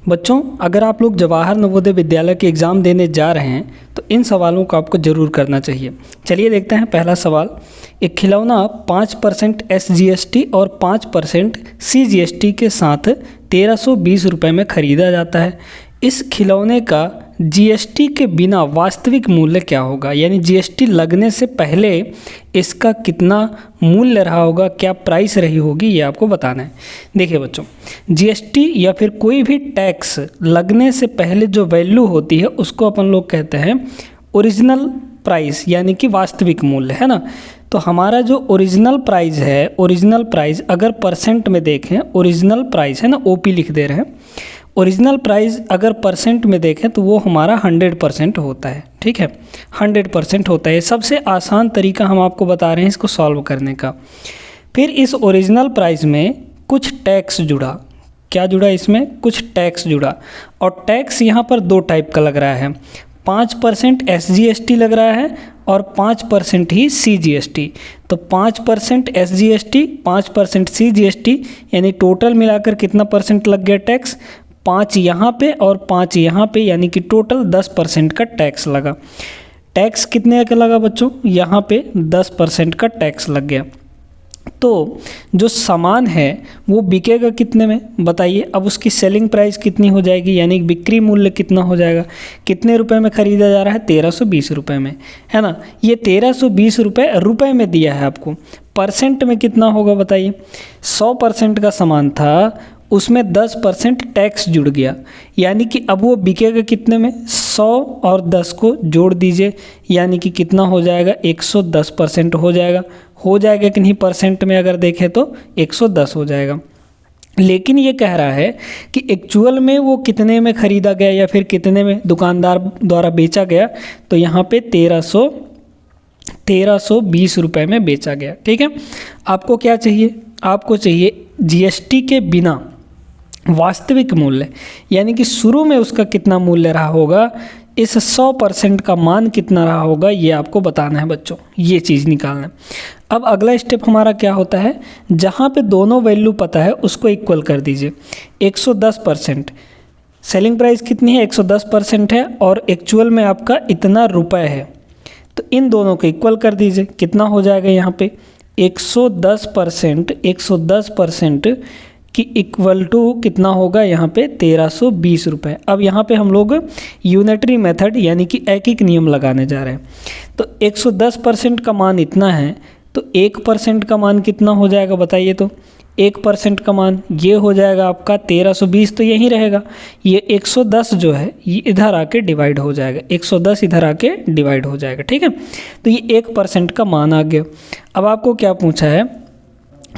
बच्चों, अगर आप लोग जवाहर नवोदय विद्यालय के एग्ज़ाम देने जा रहे हैं तो इन सवालों को आपको ज़रूर करना चाहिए। चलिए देखते हैं पहला सवाल। एक खिलौना 5% SGST और 5% CGST के साथ 1320 रुपये में ख़रीदा जाता है। इस खिलौने का GST के बिना वास्तविक मूल्य क्या होगा? यानी GST लगने से पहले इसका कितना मूल्य रहा होगा, क्या प्राइस रही होगी, ये आपको बताना है। देखिए बच्चों, GST या फिर कोई भी टैक्स लगने से पहले जो वैल्यू होती है उसको अपन लोग कहते हैं ओरिजिनल प्राइस, यानी कि वास्तविक मूल्य, है ना। तो हमारा जो ओरिजिनल प्राइस है, ओरिजिनल प्राइस अगर परसेंट में देखें, ओरिजिनल प्राइस है ना, OP लिख दे रहे हैं। ओरिजिनल प्राइस अगर परसेंट में देखें तो वो हमारा 100% होता है। ठीक है, 100% होता है। सबसे आसान तरीका हम आपको बता रहे हैं इसको सॉल्व करने का। फिर इस ओरिजिनल प्राइस में कुछ टैक्स जुड़ा। क्या जुड़ा? इसमें कुछ टैक्स जुड़ा, और टैक्स यहाँ पर दो टाइप का लग रहा है। 5% SGST लग रहा है और 5% ही CGST। तो 5% SGST, 5% CGST, यानी टोटल मिलाकर कितना परसेंट लग गया टैक्स? 5 यहाँ पे और 5 यहाँ पे, यानी कि टोटल 10% का टैक्स लगा। टैक्स कितने का लगा बच्चों? यहाँ पे 10% का टैक्स लग गया। तो जो सामान है वो बिकेगा कितने में बताइए? अब उसकी सेलिंग प्राइस कितनी हो जाएगी, यानी बिक्री मूल्य कितना हो जाएगा? कितने रुपए में ख़रीदा जा रहा है? 1320 रुपये में, है ना। ये 1320 रुपये में दिया है आपको। परसेंट में कितना होगा बताइए? 100% का सामान था, उसमें 10% टैक्स जुड़ गया, यानी कि अब वो बिकेगा कितने में? 100 और 10 को जोड़ दीजिए, यानी कि कितना हो जाएगा? 110% हो जाएगा। हो जाएगा कि नहीं? परसेंट में अगर देखें तो 110 हो जाएगा। लेकिन ये कह रहा है कि एक्चुअल में वो कितने में ख़रीदा गया या फिर कितने में दुकानदार द्वारा बेचा गया? तो यहाँ पे 1320 रुपये में बेचा गया। ठीक है, आपको क्या चाहिए? आपको चाहिए GST के बिना वास्तविक मूल्य, यानी कि शुरू में उसका कितना मूल्य रहा होगा, इस 100% का मान कितना रहा होगा, ये आपको बताना है बच्चों। ये चीज़ निकालना है। अब अगला स्टेप हमारा क्या होता है? जहाँ पे दोनों वैल्यू पता है उसको इक्वल कर दीजिए। 110%, सेलिंग प्राइस कितनी है? 110% है, और एक्चुअल में आपका इतना रुपए है, तो इन दोनों को इक्वल कर दीजिए। कितना हो जाएगा यहाँ पे? 110% कि इक्वल टू कितना होगा यहाँ पे? 1320 रुपये। अब यहाँ पे हम लोग यूनिटरी मेथड यानी कि एकीक नियम लगाने जा रहे हैं। तो 110% का मान इतना है, तो 1% का मान कितना हो जाएगा बताइए? तो 1% का मान ये हो जाएगा आपका 1320, तो यही रहेगा। ये 110 जो है ये इधर आके डिवाइड हो जाएगा, 110 इधर आके डिवाइड हो जाएगा। ठीक है, तो ये 1% का मान आ गया। अब आपको क्या पूछा है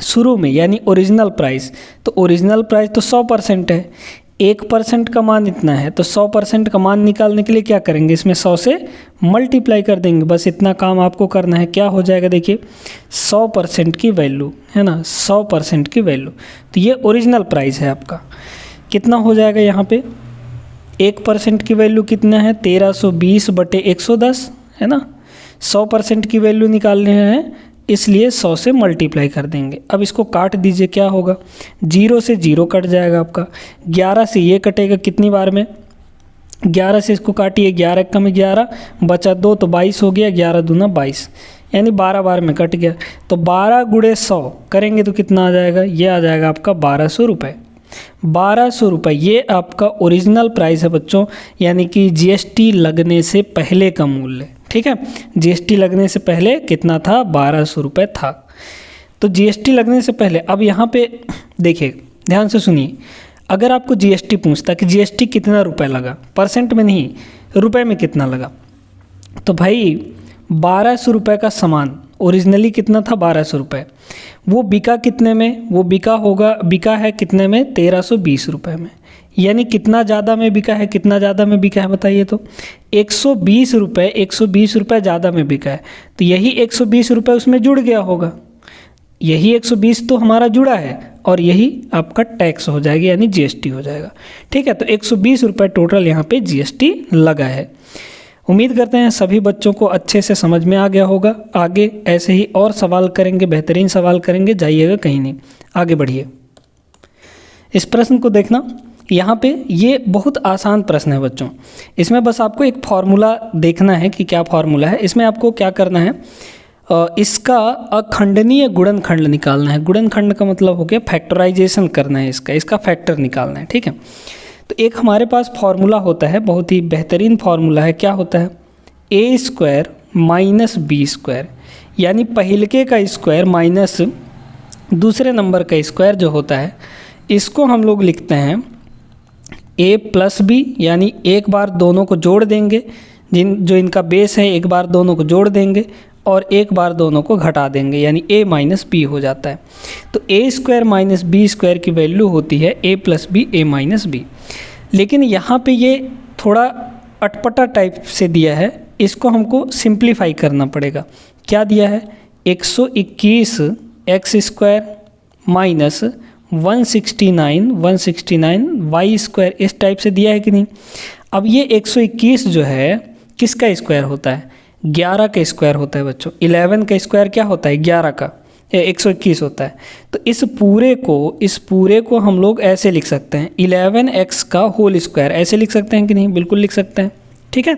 शुरू में, यानी ओरिजिनल प्राइस। तो ओरिजिनल प्राइस तो 100% है, 1% का मान इतना है, तो 100% का मान निकालने के लिए क्या करेंगे? इसमें 100 से मल्टीप्लाई कर देंगे। बस इतना काम आपको करना है। क्या हो जाएगा देखिए? 100% की वैल्यू, है ना, 100% की वैल्यू। तो ये ओरिजिनल प्राइस है आपका। कितना हो जाएगा यहाँ पे? 1% की वैल्यू कितना है? 1320/110, है ना। 100% की वैल्यू निकालने हैं, इसलिए 100 से मल्टीप्लाई कर देंगे। अब इसको काट दीजिए, क्या होगा? 0 से 0 कट जाएगा आपका। 11 से ये कटेगा कितनी बार में? 11 से इसको काटिए, 11 कम 11 बचा 2, तो 22 हो गया। 11 दूना 22, यानी 12 बार में कट गया। तो 12 गुणे 100 करेंगे तो कितना आ जाएगा? ये आ जाएगा आपका 1200 रुपये। 1200 रुपये ये आपका ओरिजिनल प्राइस है बच्चों, यानी कि GST लगने से पहले का मूल्य। ठीक है, GST लगने से पहले कितना था? 1200 रुपये था। तो GST लगने से पहले, अब यहाँ पे देखिए, ध्यान से सुनिए। अगर आपको GST पूछता कि GST कितना रुपए लगा, परसेंट में नहीं, रुपए में कितना लगा, तो भाई 1200 रुपये का सामान ओरिजिनली कितना था? 1200 रुपये। वो बिका कितने में? वो बिका है कितने में? 1320 रुपये में। यानी कितना ज़्यादा में बिका है? कितना ज़्यादा में बिका है बताइए? तो 120 रुपये ज़्यादा में बिका है। तो यही 120 रुपये उसमें जुड़ गया होगा। यही 120 तो हमारा जुड़ा है, और यही आपका टैक्स हो जाएगा, यानी GST हो जाएगा। ठीक है, तो 120 रुपये टोटल यहाँ पे GST लगा है। उम्मीद करते हैं सभी बच्चों को अच्छे से समझ में आ गया होगा। आगे ऐसे ही और सवाल करेंगे, बेहतरीन सवाल करेंगे, जाइएगा कहीं नहीं, आगे बढ़िए। इस प्रश्न को देखना, यहाँ पे ये बहुत आसान प्रश्न है बच्चों। इसमें बस आपको एक फार्मूला देखना है कि क्या फार्मूला है। इसमें आपको क्या करना है, इसका अखंडनीय गुणनखंड निकालना है। गुणनखंड का मतलब हो गया फैक्टराइजेशन करना है, इसका फैक्टर निकालना है, ठीक है। तो एक हमारे पास फार्मूला होता है, बहुत ही बेहतरीन फार्मूला है। क्या होता है, ए स्क्वायर माइनस बी स्क्वायर, यानी पहलके का स्क्वायर माइनस दूसरे नंबर का स्क्वायर जो होता है, इसको हम लोग लिखते हैं ए प्लस बी, यानी एक बार दोनों को जोड़ देंगे, जो इनका बेस है एक बार दोनों को जोड़ देंगे और एक बार दोनों को घटा देंगे, यानी a माइनस बी हो जाता है। तो a square minus b square की वैल्यू होती है a plus b, a minus b. लेकिन यहाँ पे ये थोड़ा अटपटा टाइप से दिया है, इसको हमको सिंप्लीफाई करना पड़ेगा। क्या दिया है, 121 x square minus 169 y square, इस टाइप से दिया है कि नहीं। अब ये 121 जो है किसका स्क्वायर होता है, 11 का स्क्वायर होता है बच्चों। 11 का स्क्वायर क्या होता है, 11 का 121 होता है। तो इस पूरे को हम लोग ऐसे लिख सकते हैं, 11x का होल स्क्वायर, ऐसे लिख सकते हैं कि नहीं, बिल्कुल लिख सकते हैं, ठीक है।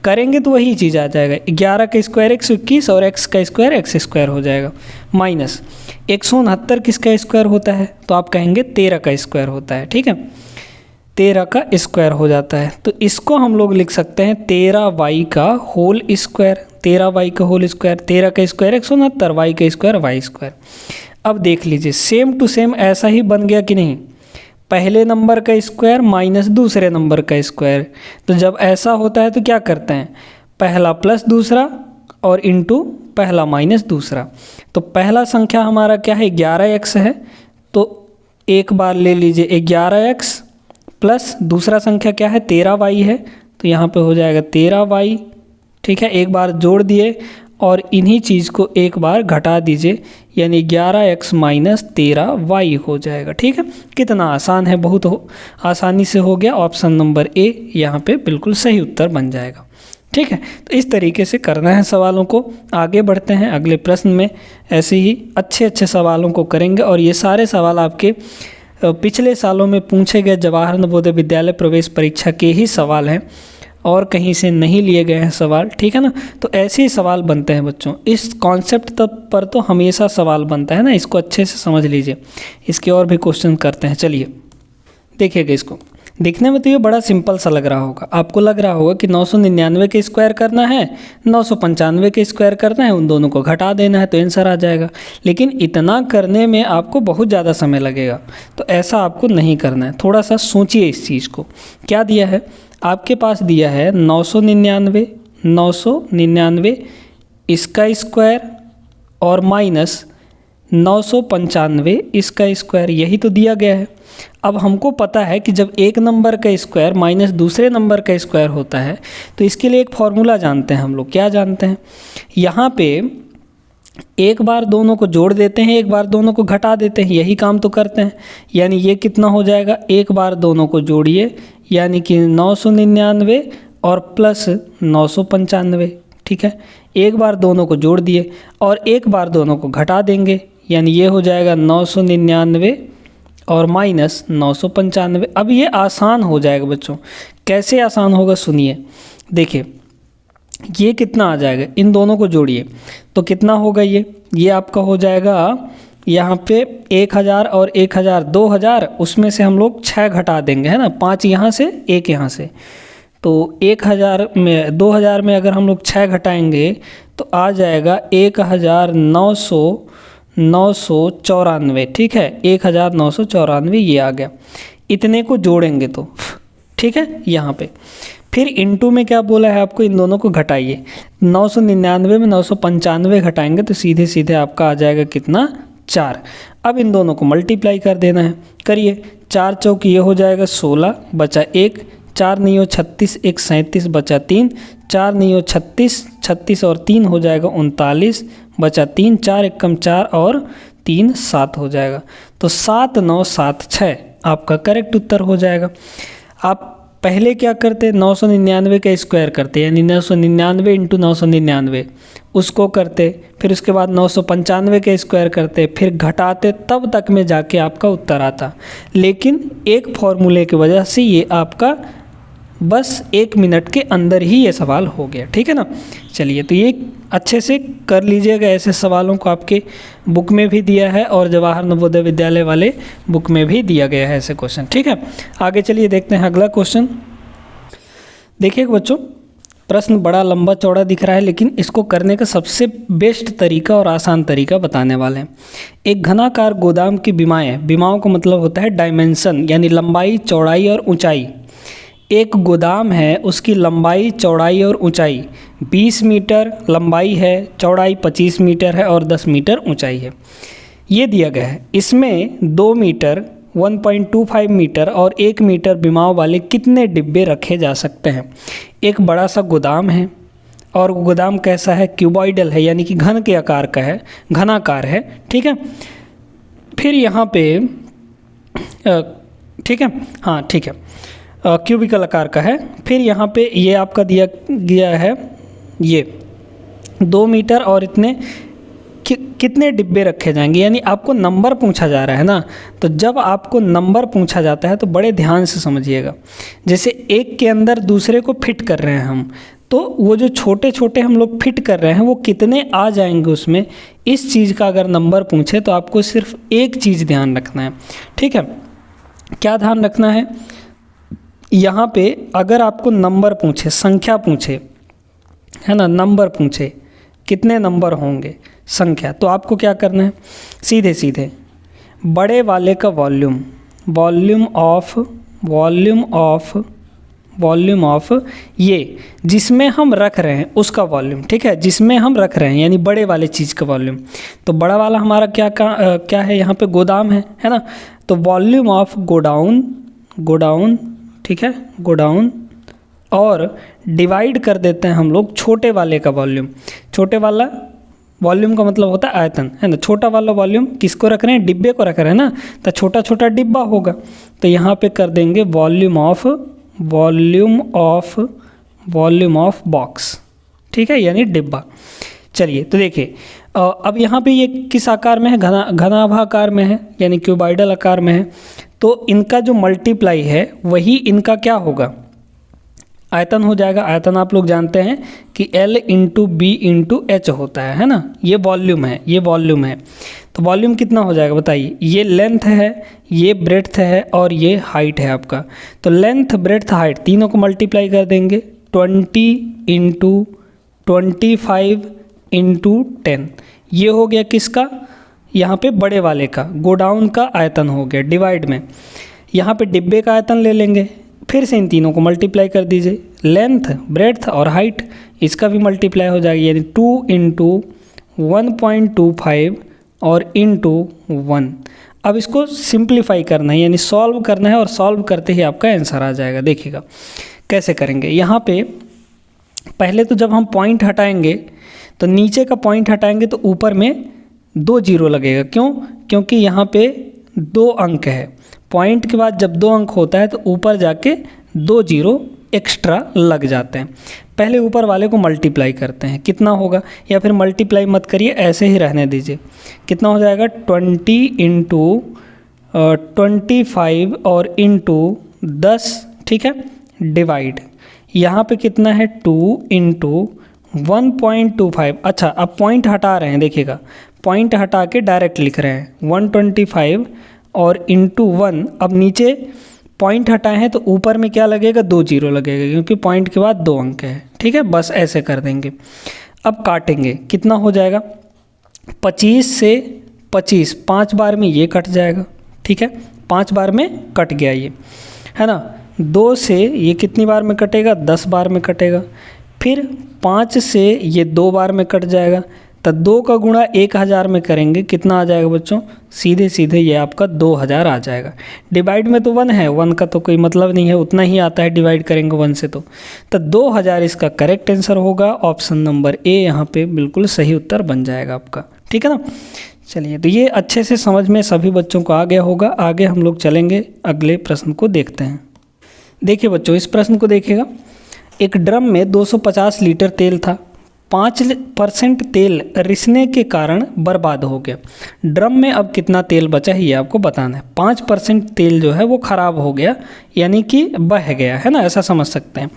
करेंगे तो वही चीज़ आ जाएगा, 11 का स्क्वायर 121 और x का स्क्वायर एक्स स्क्वायर हो जाएगा, माइनस 169 किसका स्क्वायर होता है, तो आप कहेंगे 13 का स्क्वायर होता है, ठीक है, 13 का स्क्वायर हो जाता है। तो इसको हम लोग लिख सकते हैं 13y का होल स्क्वायर, 13y का होल स्क्वायर, 13 का स्क्वायर 169, y का स्क्वायर वाई स्क्वायर। अब देख लीजिए सेम टू सेम ऐसा ही बन गया कि नहीं, पहले नंबर का स्क्वायर माइनस दूसरे नंबर का स्क्वायर। तो जब ऐसा होता है तो क्या करते हैं, पहला प्लस दूसरा और इनटू पहला माइनस दूसरा। तो पहला संख्या हमारा क्या है, 11x है, तो एक बार ले लीजिए 11x प्लस दूसरा संख्या क्या है, 13y है, तो यहाँ पे हो जाएगा 13y, ठीक है। एक बार जोड़ दिए और इन्हीं चीज़ को एक बार घटा दीजिए, यानी 11x माइनस 13y हो जाएगा, ठीक है। कितना आसान है, बहुत आसानी से हो गया। ऑप्शन नंबर ए यहाँ पे बिल्कुल सही उत्तर बन जाएगा, ठीक है। तो इस तरीके से करना है सवालों को। आगे बढ़ते हैं, अगले प्रश्न में ऐसे ही अच्छे अच्छे सवालों को करेंगे। और ये सारे सवाल आपके पिछले सालों में पूछे गए जवाहर नवोदय विद्यालय प्रवेश परीक्षा के ही सवाल हैं और कहीं से नहीं लिए गए हैं सवाल, ठीक है ना। तो ऐसे ही सवाल बनते हैं बच्चों, इस कॉन्सेप्ट पर तो हमेशा सवाल बनता है ना, इसको अच्छे से समझ लीजिए। इसके और भी क्वेश्चन करते हैं, चलिए देखिएगा। इसको देखने में तो ये बड़ा सिंपल सा लग रहा होगा, आपको लग रहा होगा कि 999 के स्क्वायर करना है, 995 के स्क्वायर करना है, उन दोनों को घटा देना है तो आंसर आ जाएगा। लेकिन इतना करने में आपको बहुत ज़्यादा समय लगेगा, तो ऐसा आपको नहीं करना है। थोड़ा सा सोचिए इस चीज़ को। क्या दिया है आपके पास, दिया है 999 इसका स्क्वायर और माइनस 995 इसका स्क्वायर, यही तो दिया गया है। अब हमको पता है कि जब एक नंबर का स्क्वायर माइनस दूसरे नंबर का स्क्वायर होता है तो इसके लिए एक फॉर्मूला जानते हैं हम लोग। क्या जानते हैं, यहाँ पे एक बार दोनों को जोड़ देते हैं, एक बार दोनों को घटा देते हैं, यही काम तो करते हैं। यानी ये कितना हो जाएगा, एक बार दोनों को जोड़िए, यानी कि 999 और प्लस 995, ठीक है। एक बार दोनों को जोड़ दिए और एक बार दोनों को घटा देंगे, यानी ये हो जाएगा 999 और माइनस 995। अब ये आसान हो जाएगा बच्चों। कैसे आसान होगा सुनिए, देखिए ये कितना आ जाएगा, इन दोनों को जोड़िए तो कितना होगा, ये आपका हो जाएगा यहाँ पे 1000 और 1000 2000, उसमें से हम लोग 6 घटा देंगे, है ना, 5 यहाँ से 1 यहाँ से। तो 2000 में अगर हम लोग 6 घटाएंगे तो आ जाएगा 1994, ठीक है, 1994 ये आ गया। इतने को जोड़ेंगे तो ठीक है, यहाँ पे फिर इनटू में क्या बोला है आपको, इन दोनों को घटाइए। 999 में 995 घटाएंगे तो सीधे सीधे आपका आ जाएगा कितना, 4। अब इन दोनों को मल्टीप्लाई कर देना है, करिए। 4 चौक ये हो जाएगा 16 बचा 1, 4 9 36, 1 37 बचा 3, 4 9 36, 36 और 3 हो जाएगा 39 बचा 3, 4 1 कम 4 और 3 7 हो जाएगा। तो 7976 आपका करेक्ट उत्तर हो जाएगा। आप पहले क्या करते, 999 का स्क्वायर करते, यानी 999 इंटू 999 उसको करते, फिर उसके बाद 995 का स्क्वायर करते, फिर घटाते, तब तक में जाके आपका उत्तर आता। लेकिन एक फॉर्मूले की वजह से ये आपका बस 1 मिनट के अंदर ही ये सवाल हो गया, ठीक है ना। चलिए, तो ये अच्छे से कर लीजिएगा। ऐसे सवालों को आपके बुक में भी दिया है और जवाहर नवोदय विद्यालय वाले बुक में भी दिया गया है ऐसे क्वेश्चन, ठीक है। आगे चलिए देखते हैं अगला क्वेश्चन। देखिए बच्चों, प्रश्न बड़ा लंबा चौड़ा दिख रहा है, लेकिन इसको करने का सबसे बेस्ट तरीका और आसान तरीका बताने वाले हैं। एक घनाकार गोदाम की विमाओं का मतलब होता है डायमेंशन, यानी लंबाई, चौड़ाई और ऊंचाई। एक गोदाम है, उसकी लंबाई, चौड़ाई और ऊंचाई 20 मीटर लंबाई है, चौड़ाई 25 मीटर है और 10 मीटर ऊंचाई है। ये दिया गया है। इसमें 2 मीटर, 1.25 मीटर और 1 मीटर विमाओं वाले कितने डिब्बे रखे जा सकते हैं। एक बड़ा सा गोदाम है और गोदाम कैसा है, क्यूबॉइडल है, यानी कि घन के आकार का है, घनाकार है, ठीक है। फिर यहाँ पे ठीक है, हाँ ठीक है, क्यूबिकल आकार का है। फिर यहाँ पे ये आपका दिया गया है ये 2 मीटर और इतने कितने डिब्बे रखे जाएंगे, यानी आपको नंबर पूछा जा रहा है ना। तो जब आपको नंबर पूछा जाता है तो बड़े ध्यान से समझिएगा। जैसे एक के अंदर दूसरे को फिट कर रहे हैं हम, तो वो जो छोटे छोटे हम लोग फिट कर रहे हैं वो कितने आ जाएंगे उसमें, इस चीज़ का अगर नंबर पूछे तो आपको सिर्फ एक चीज़ ध्यान रखना है, ठीक है। क्या ध्यान रखना है, यहाँ पे अगर आपको नंबर पूछे, संख्या पूछे, है ना, नंबर पूछे कितने नंबर होंगे, संख्या, तो आपको क्या करना है, सीधे सीधे बड़े वाले का वॉल्यूम ऑफ ये जिसमें हम रख रहे हैं उसका वॉल्यूम, ठीक है, जिसमें हम रख रहे हैं यानी बड़े वाले चीज़ का वॉल्यूम। तो बड़ा वाला हमारा क्या है, यहाँ पे गोदाम है ना। तो वॉल्यूम ऑफ गोडाउन, ठीक है, गोडाउन, और डिवाइड कर देते हैं हम लोग छोटे वाले का वॉल्यूम। छोटे वाला वॉल्यूम का मतलब होता है आयतन, है ना। छोटा वाला वॉल्यूम किसको रख रहे हैं, डिब्बे को रख रहे हैं ना, तो छोटा छोटा डिब्बा होगा। तो यहाँ पे कर देंगे वॉल्यूम ऑफ बॉक्स, ठीक है, यानी डिब्बा। चलिए, तो देखिए अब यहाँ पे ये किस आकार में है, घनाभाकार में है, यानी क्यूबॉइडल आकार में है। तो इनका जो मल्टीप्लाई है वही इनका क्या होगा, आयतन हो जाएगा। आयतन आप लोग जानते हैं कि L into b into h होता है ना। ये वॉल्यूम है, तो वॉल्यूम कितना हो जाएगा बताइए। ये लेंथ है, ये ब्रेड्थ है और ये हाइट है आपका। तो लेंथ, ब्रेड्थ, हाइट तीनों को मल्टीप्लाई कर देंगे, 20 इंटू 25 इंटू 10। ये हो गया किसका, यहाँ पे बड़े वाले का, गोडाउन का आयतन हो गया। डिवाइड में यहाँ पे डिब्बे का आयतन ले लेंगे, फिर से इन तीनों को मल्टीप्लाई कर दीजिए, लेंथ, ब्रेड्थ और हाइट, इसका भी मल्टीप्लाई हो जाएगा, यानी 2 इंटू 1.25 और इंटू 1। अब इसको सिंप्लीफाई करना है, यानी सॉल्व करना है, और सॉल्व करते ही आपका आंसर आ जाएगा। देखिएगा कैसे करेंगे। यहाँ पे पहले तो जब हम पॉइंट हटाएंगे तो नीचे का पॉइंट हटाएंगे तो ऊपर में 2 जीरो लगेगा। क्यों, क्योंकि यहाँ पे 2 अंक है। पॉइंट के बाद जब 2 अंक होता है तो ऊपर जाके 2 जीरो एक्स्ट्रा लग जाते हैं। पहले ऊपर वाले को मल्टीप्लाई करते हैं, कितना होगा, या फिर मल्टीप्लाई मत करिए, ऐसे ही रहने दीजिए। कितना हो जाएगा, 20 इंटू 25 और इंटू 10, ठीक है, डिवाइड। यहाँ पे कितना है, 2 इंटू 1.25। अच्छा, अब पॉइंट हटा रहे हैं, देखिएगा पॉइंट हटा के डायरेक्ट लिख रहे हैं 125 और इंटू 1। अब नीचे पॉइंट हटाए हैं तो ऊपर में क्या लगेगा, 2 जीरो लगेगा, क्योंकि पॉइंट के बाद 2 अंक है, ठीक है। बस ऐसे कर देंगे। अब काटेंगे, कितना हो जाएगा, 25 से 25 5 बार में ये कट जाएगा, ठीक है, 5 बार में कट गया ये, है ना। 2 से ये कितनी बार में कटेगा, 10 बार में कटेगा। फिर 5 से ये 2 बार में कट जाएगा, तो 2 का गुणा 1000 में करेंगे, कितना आ जाएगा बच्चों, सीधे सीधे ये आपका 2000 आ जाएगा। डिवाइड में तो 1 है, 1 का तो कोई मतलब नहीं है, उतना ही आता है डिवाइड करेंगे 1 से। तो 2000 इसका करेक्ट आंसर होगा। ऑप्शन नंबर ए यहाँ पे बिल्कुल सही उत्तर बन जाएगा आपका, ठीक है ना। चलिए, तो ये अच्छे से समझ में सभी बच्चों को आ गया होगा। आगे हम लोग चलेंगे, अगले प्रश्न को देखते हैं। देखिए बच्चों, इस प्रश्न को देखिएगा। एक ड्रम में 250 लीटर तेल था, 5% तेल रिसने के कारण बर्बाद हो गया। ड्रम में अब कितना तेल बचा है ये आपको बताना है। 5% तेल जो है वो ख़राब हो गया, यानी कि बह गया है ना, ऐसा समझ सकते हैं।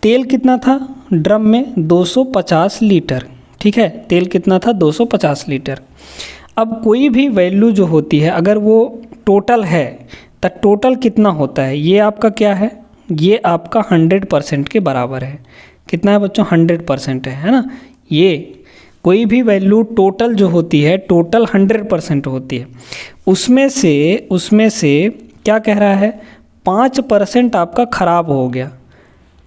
तेल कितना था ड्रम में? 250 लीटर। ठीक है, तेल कितना था? 250 लीटर। अब कोई भी वैल्यू जो होती है अगर वो टोटल है तो टोटल कितना होता है? ये आपका क्या है? ये आपका 100% के बराबर है। कितना है बच्चों? 100% है ना। ये कोई भी वैल्यू टोटल जो होती है, टोटल 100% होती है। उसमें से क्या कह रहा है? 5% आपका ख़राब हो गया,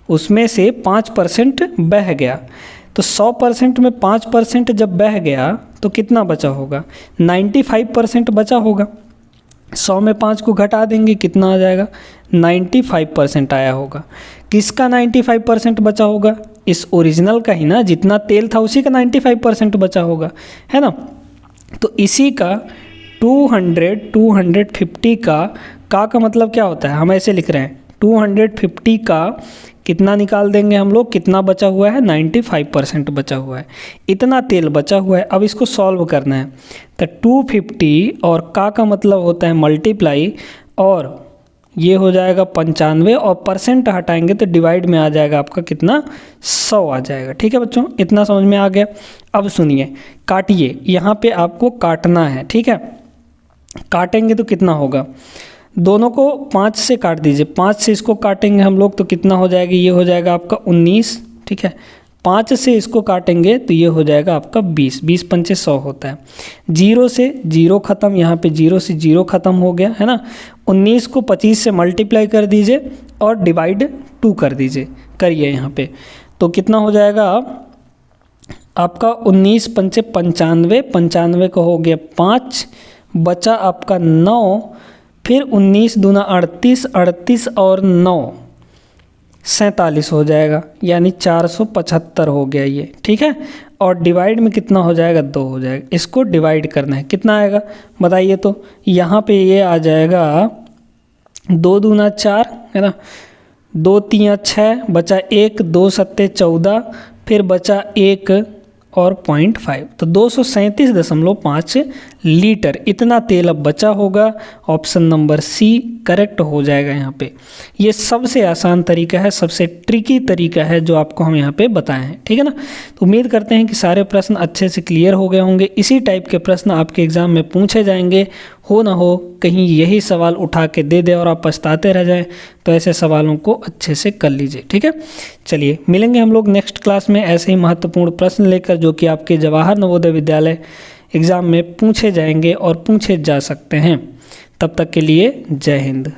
उसमें से 5% बह गया। तो 100% में 5% जब बह गया तो कितना बचा होगा? 95% बचा होगा। 100 में 5 को घटा देंगे, कितना आ जाएगा? 95% आया होगा। किसका 95% बचा होगा? इस ओरिजिनल का ही ना, जितना तेल था उसी का 95% बचा होगा, है ना। तो इसी का 250 का मतलब क्या होता है? हम ऐसे लिख रहे हैं 250 का कितना निकाल देंगे हम लोग? कितना बचा हुआ है? 95% बचा हुआ है। इतना तेल बचा हुआ है। अब इसको सॉल्व करना है। तो 250 और का मतलब होता है मल्टीप्लाई, और ये हो जाएगा 95, और परसेंट हटाएंगे तो डिवाइड में आ जाएगा आपका कितना? 100 आ जाएगा। ठीक है बच्चों, इतना समझ में आ गया। अब सुनिए, काटिए। यहाँ पे आपको काटना है, ठीक है। काटेंगे तो कितना होगा? दोनों को 5 से काट दीजिए। 5 से इसको काटेंगे हम लोग तो कितना हो जाएगा? ये हो जाएगा आपका 19। ठीक है, 5 से इसको काटेंगे तो ये हो जाएगा आपका 20। 20 पंचे 100 होता है। 0 से 0 ख़त्म, यहाँ पे 0 से 0 ख़त्म हो गया, है ना। 19 को 25 से मल्टीप्लाई कर दीजिए और डिवाइड 2 कर दीजिए, करिए यहाँ पे। तो कितना हो जाएगा आपका? 19 पंचे 95, 95 का हो गया 5, बचा आपका 9, फिर 19 दूना 38, 38 और 9 47 हो जाएगा, यानी 475 हो गया ये। ठीक है, और डिवाइड में कितना हो जाएगा? 2 हो जाएगा। इसको डिवाइड करना है, कितना आएगा बताइए। तो यहाँ पे ये आ जाएगा 2 दूना 4, है ना, 2 3 6, बचा 1, 2 7 14, फिर बचा 1 और 0.5, तो 237.5 लीटर इतना तेल अब बचा होगा। ऑप्शन नंबर सी करेक्ट हो जाएगा यहाँ पे। ये सबसे आसान तरीका है, सबसे ट्रिकी तरीका है जो आपको हम यहाँ पे बताए हैं, ठीक है ना। तो उम्मीद करते हैं कि सारे प्रश्न अच्छे से क्लियर हो गए होंगे। इसी टाइप के प्रश्न आपके एग्ज़ाम में पूछे जाएंगे। हो ना हो कहीं यही सवाल उठा के दे दे और आप पछताते रह जाएं, तो ऐसे सवालों को अच्छे से कर लीजिए, ठीक है। चलिए मिलेंगे हम लोग नेक्स्ट क्लास में ऐसे ही महत्वपूर्ण प्रश्न लेकर, जो कि आपके जवाहर नवोदय विद्यालय एग्ज़ाम में पूछे जाएंगे और पूछे जा सकते हैं। तब तक के लिए जय हिंद।